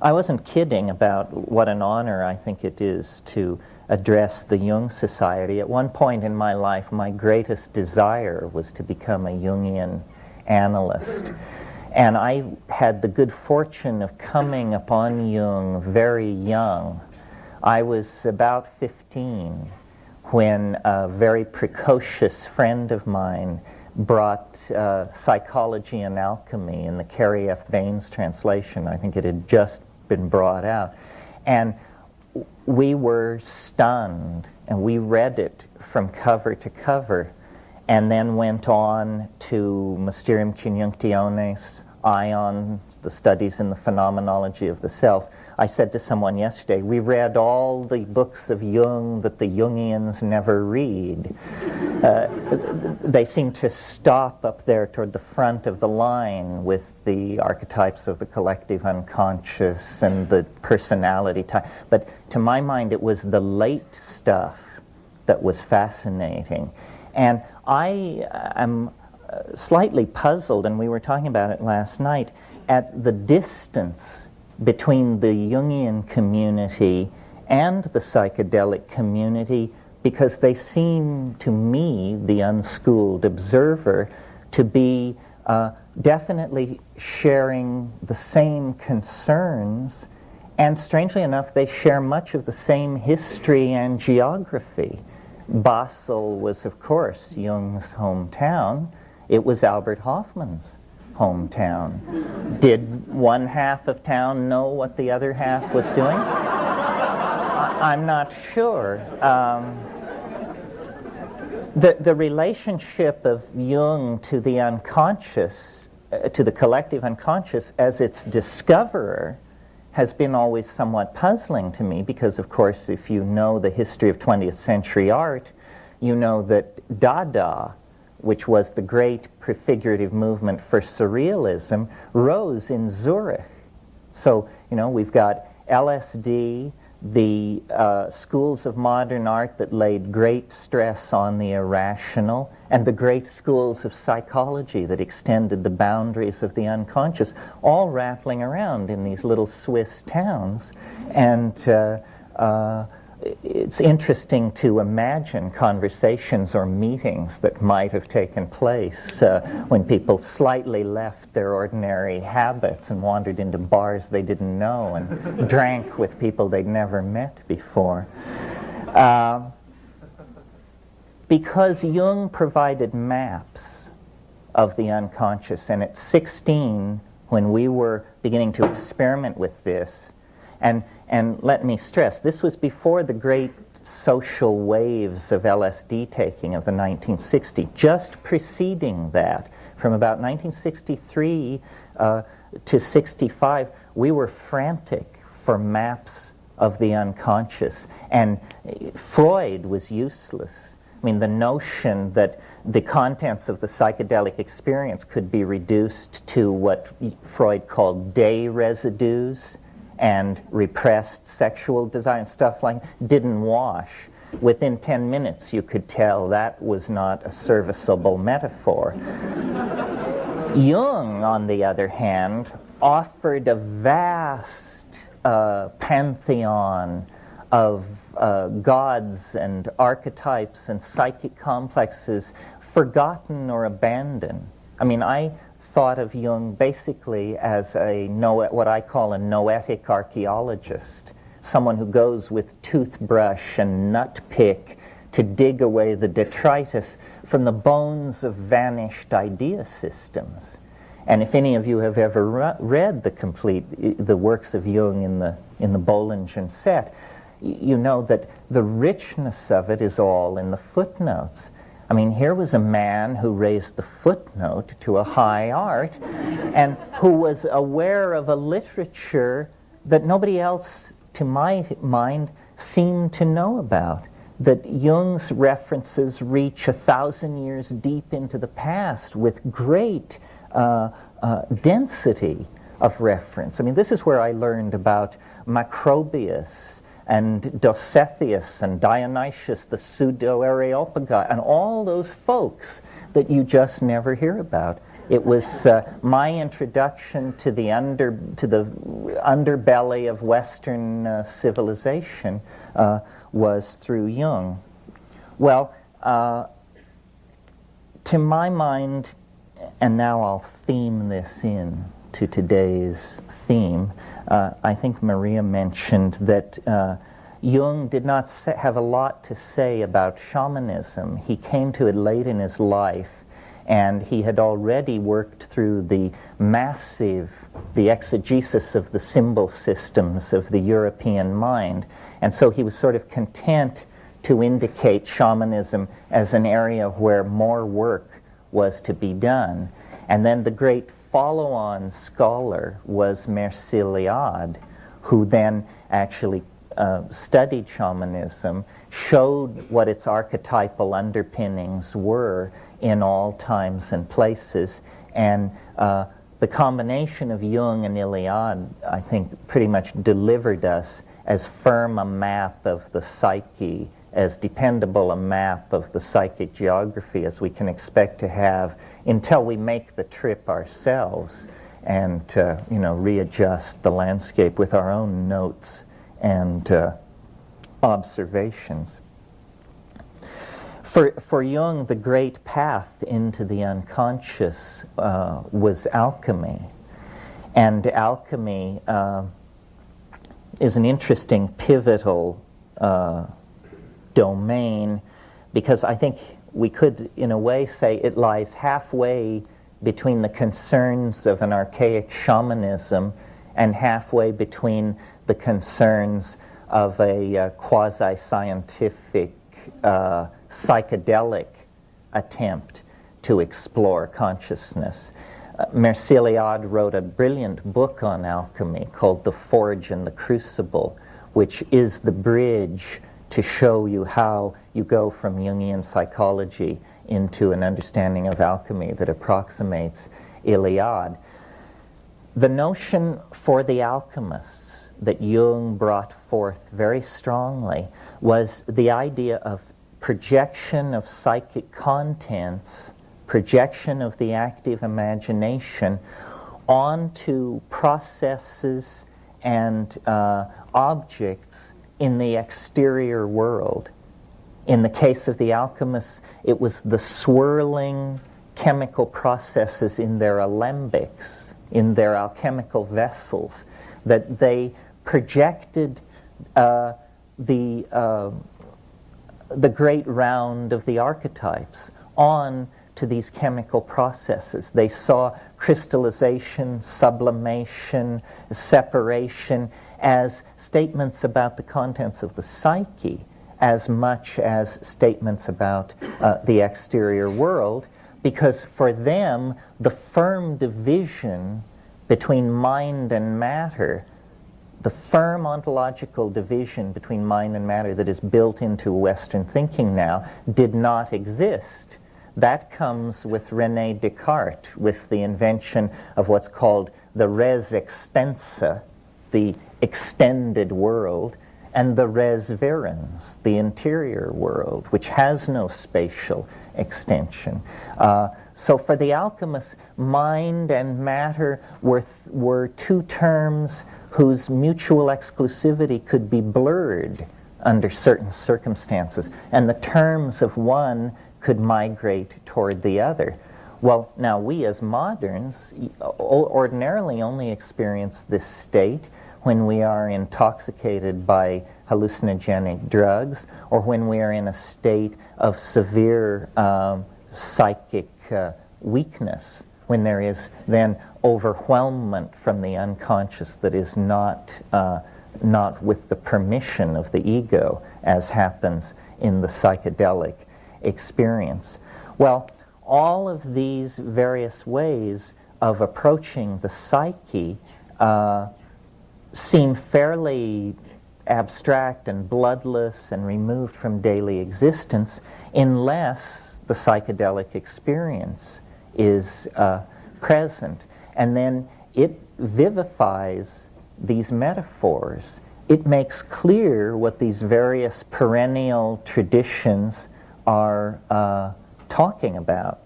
I wasn't kidding about what an honor I think it is to address the Jung Society. At one point in my life, my greatest desire was to become a Jungian analyst. And I had the good fortune of coming upon Jung very young. I was about 15 when a very precocious friend of mine brought Psychology and Alchemy in the Carrie F. Baines translation. I think it had just been brought out. And we were stunned, and we read it from cover to cover, and then went on to Mysterium Conjunctionis, Ion, the studies in the phenomenology of the self. I said to someone yesterday, we read all the books of Jung that the Jungians never read. They seem to stop up there toward the front of the line with the archetypes of the collective unconscious and the personality type. But to my mind, it was the late stuff that was fascinating. And I am slightly puzzled, and we were talking about it last night, at the distance between the Jungian community and the psychedelic community, because they seem to me, the unschooled observer, to be definitely sharing the same concerns, and strangely enough, they share much of the same history and geography. Basel was, of course, Jung's hometown. It was Albert Hoffman's hometown. Did one half of town know what the other half was doing? I'm not sure. The relationship of Jung to the unconscious, to the collective unconscious as its discoverer, has been always somewhat puzzling to me, because, of course, if you know the history of 20th century art, you know that Dada, which was the great prefigurative movement for surrealism, rose in Zurich. So, you know, we've got LSD, the schools of modern art that laid great stress on the irrational, and the great schools of psychology that extended the boundaries of the unconscious, all rattling around in these little Swiss towns. And it's interesting to imagine conversations or meetings that might have taken place when people slightly left their ordinary habits and wandered into bars they didn't know and drank with people they'd never met before. Because Jung provided maps of the unconscious, and at 16, when we were beginning to experiment with this, and let me stress, this was before the great social waves of LSD taking of the 1960s. Just preceding that, from about 1963 to 65, we were frantic for maps of the unconscious. And Freud was useless. I mean, the notion that the contents of the psychedelic experience could be reduced to what Freud called day residues and repressed sexual desire and stuff like that didn't wash. Within 10 minutes you could tell that was not a serviceable metaphor. Jung, on the other hand, offered a vast pantheon of gods and archetypes and psychic complexes forgotten or abandoned. I mean, I thought of Jung basically as what I call a noetic archaeologist, someone who goes with toothbrush and nut pick to dig away the detritus from the bones of vanished idea systems. And if any of you have ever read the works of Jung in the Bollingen set, you know that the richness of it is all in the footnotes. I mean, here was a man who raised the footnote to a high art and who was aware of a literature that nobody else, to my mind, seemed to know about. That Jung's references reach 1,000 years deep into the past with great density of reference. I mean, this is where I learned about Macrobius and Dositheus and Dionysius, the pseudo-Areopagus, and all those folks that you just never hear about. It was my introduction to the underbelly of Western civilization was through Jung. Well, to my mind, and now I'll theme this in to today's theme, I think Maria mentioned that Jung did not have a lot to say about shamanism. He came to it late in his life, and he had already worked through the exegesis of the symbol systems of the European mind, and so he was sort of content to indicate shamanism as an area where more work was to be done. And then the great follow-on scholar was Merciliade, who then actually studied shamanism, showed what its archetypal underpinnings were in all times and places, and the combination of Jung and Iliade, I think, pretty much delivered us as firm a map of the psyche, as dependable a map of the psychic geography as we can expect to have until we make the trip ourselves and readjust the landscape with our own notes and observations. For Jung, the great path into the unconscious was alchemy. And alchemy is an interesting, pivotal domain, because I think we could, in a way, say it lies halfway between the concerns of an archaic shamanism and halfway between the concerns of a quasi-scientific psychedelic attempt to explore consciousness. Merciliade wrote a brilliant book on alchemy called The Forge and the Crucible, which is the bridge to show you how you go from Jungian psychology into an understanding of alchemy that approximates Iliade. The notion for the alchemists that Jung brought forth very strongly was the idea of projection of psychic contents, projection of the active imagination onto processes and objects in the exterior world. In the case of the alchemists, it was the swirling chemical processes in their alembics, in their alchemical vessels, that they projected the great round of the archetypes on to these chemical processes. They saw crystallization, sublimation, separation as statements about the contents of the psyche as much as statements about the exterior world, because for them the firm division between mind and matter, the firm ontological division between mind and matter that is built into Western thinking now, did not exist. That comes with René Descartes, with the invention of what's called the res extensa, the extended world, and the res verens, the interior world, which has no spatial extension. So for the alchemists, mind and matter were two terms whose mutual exclusivity could be blurred under certain circumstances, and the terms of one could migrate toward the other. Well, now we as moderns ordinarily only experience this state when we are intoxicated by hallucinogenic drugs, or when we are in a state of severe psychic weakness, when there is then overwhelmment from the unconscious that is not with the permission of the ego, as happens in the psychedelic experience. Well, all of these various ways of approaching the psyche seem fairly abstract and bloodless and removed from daily existence, unless the psychedelic experience is present. And then it vivifies these metaphors. It makes clear what these various perennial traditions are talking about.